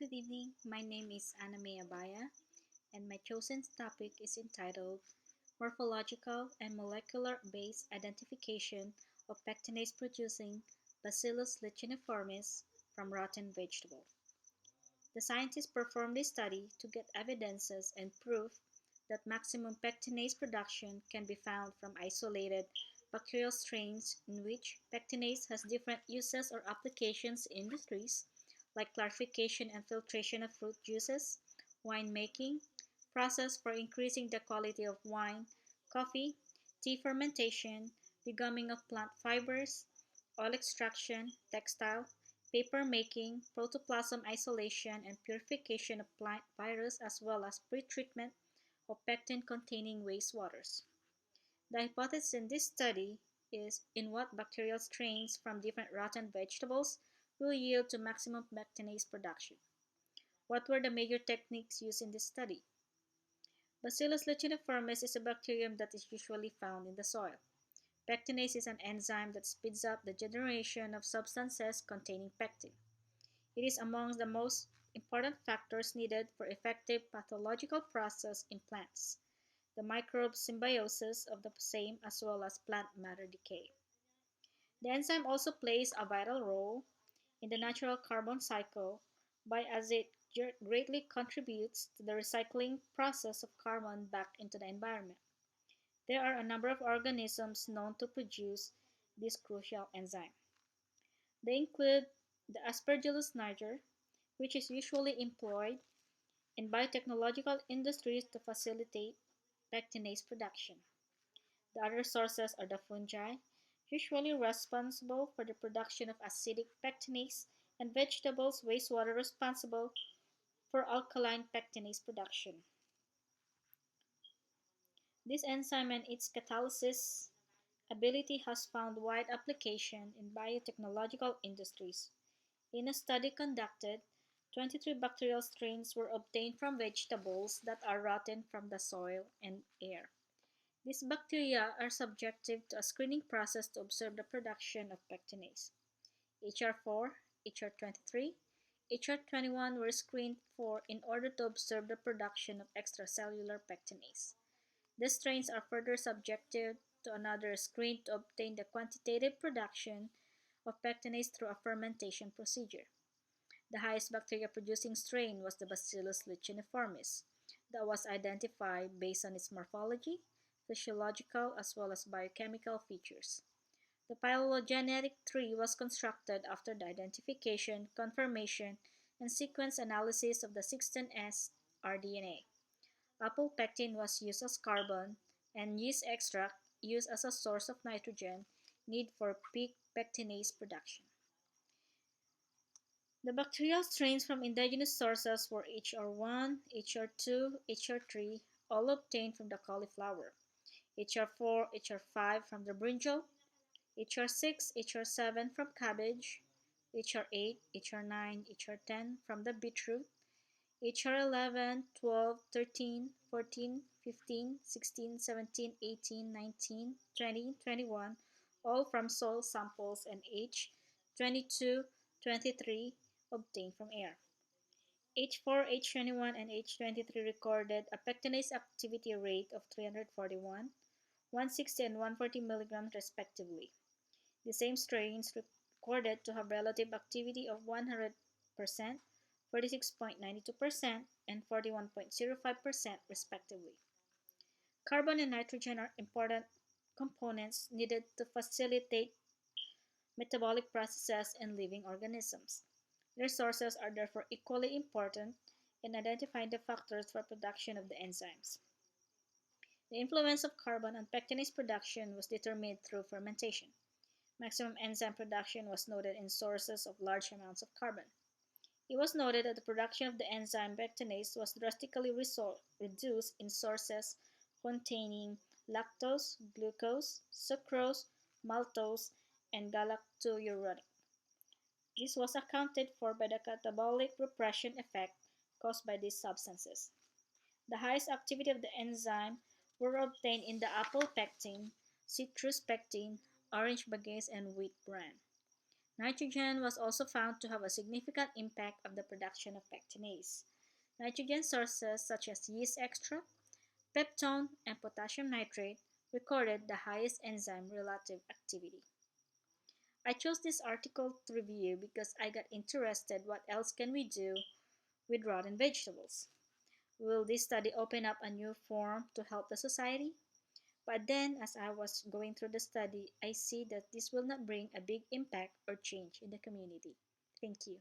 Good evening. My name is Aname Abaya, and my chosen topic is entitled Morphological and Molecular Base Identification of Pectinase Producing Bacillus licheniformis from Rotten Vegetable. The scientists performed this study to get evidences and proof that maximum pectinase production can be found from isolated bacterial strains in which pectinase has different uses or applications in industries like clarification and filtration of fruit juices, wine making, process for increasing the quality of wine, coffee, tea fermentation, degumming of plant fibers, oil extraction, textile, paper making, protoplasm isolation, and purification of plant virus as well as pretreatment of pectin-containing wastewaters. The hypothesis in this study is in what bacterial strains from different rotten vegetables will yield to maximum pectinase production. What were the major techniques used in this study? Bacillus licheniformis is a bacterium that is usually found in the soil. Pectinase is an enzyme that speeds up the generation of substances containing pectin. It is among the most important factors needed for effective pathological process in plants, the microbe symbiosis of the same as well as plant matter decay. The enzyme also plays a vital role in the natural carbon cycle by as it greatly contributes to the recycling process of carbon back into the environment. There are a number of organisms known to produce this crucial enzyme. They include the Aspergillus niger, which is usually employed in biotechnological industries to facilitate pectinase production. The other sources are the fungi, usually responsible for the production of acidic pectinase, and vegetables wastewater responsible for alkaline pectinase production. This enzyme and its catalysis ability has found wide application in biotechnological industries. In a study conducted, 23 bacterial strains were obtained from vegetables that are rotten from the soil and air. These bacteria are subjected to a screening process to observe the production of pectinase. HR4, HR23, HR21 were screened for in order to observe the production of extracellular pectinase. These strains are further subjected to another screen to obtain the quantitative production of pectinase through a fermentation procedure. The highest bacteria-producing strain was the Bacillus licheniformis that was identified based on its morphology, physiological, as well as biochemical features. The phylogenetic tree was constructed after the identification, confirmation, and sequence analysis of the 16S rDNA. Apple pectin was used as carbon, and yeast extract used as a source of nitrogen needed for peak pectinase production. The bacterial strains from indigenous sources were HR1, HR2, HR3, all obtained from the cauliflower, HR4, HR5 from the brinjal, HR6, HR7 from cabbage, HR8, HR9, HR10 from the beetroot, HR11, 12, 13, 14, 15, 16, 17, 18, 19, 20, 21, all from soil samples, and H22, 23 obtained from air. H4, H21, and H23 recorded a pectinase activity rate of 341, 160, and 140 milligrams respectively. The same strains recorded to have relative activity of 100%, 46.92%, and 41.05% respectively. Carbon and nitrogen are important components needed to facilitate metabolic processes in living organisms. Their sources are therefore equally important in identifying the factors for production of the enzymes. The influence of carbon on pectinase production was determined through fermentation. Maximum enzyme production was noted in sources of large amounts of carbon. It was noted that the production of the enzyme pectinase was drastically reduced in sources containing lactose, glucose, sucrose, maltose, and galactouronic. This was accounted for by the catabolic repression effect caused by these substances. The highest activity of the enzyme were obtained in the apple pectin, citrus pectin, orange bagasse, and wheat bran. Nitrogen was also found to have a significant impact of the production of pectinase. Nitrogen sources such as yeast extract, peptone, and potassium nitrate recorded the highest enzyme relative activity. I chose this article to review because I got interested what else can we do with rotten vegetables. Will this study open up a new form to help the society? But then, as I was going through the study, I see that this will not bring a big impact or change in the community. Thank you.